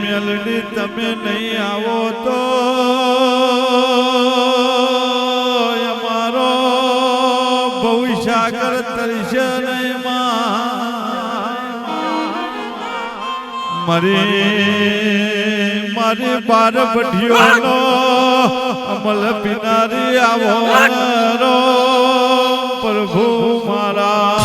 મેલડી તમે નહીં આવો તો અમારો ભવિષ્યાગર તરશે નહીં મારી બાર બઢીઓનો અમલ પિનારી આવો પ્રભુ મારા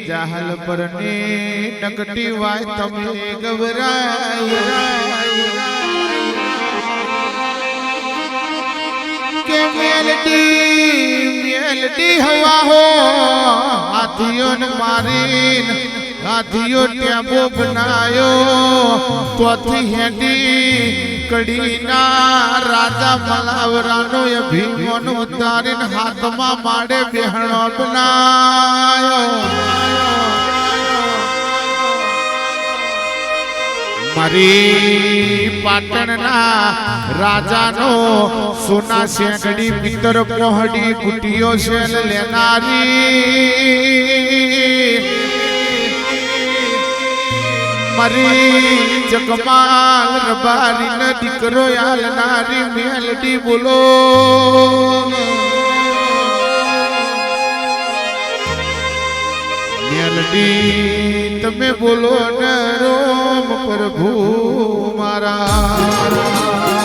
જાહલ પર ને નકટી વાય તમે ગવરાય કે મેલડી હવા હો હાથીઓ ને મારીને હાથીઓ ટેબો બનાયો તોથી હેડી કડીના રાજા મલાવરાનો અભિમાન ઉતારીને હાથમાં માડે બેહણો બનાયો મારી પાટણના રાજાનો સોના શેકડી પિત્તર પહોડી કુટીઓ શેલ લેનારી મારી જગમાલ રબારી ન દીકરો યાલનારી મેલડી બોલો મેલડી તમે બોલો ન રોમ પ્રભુ મારા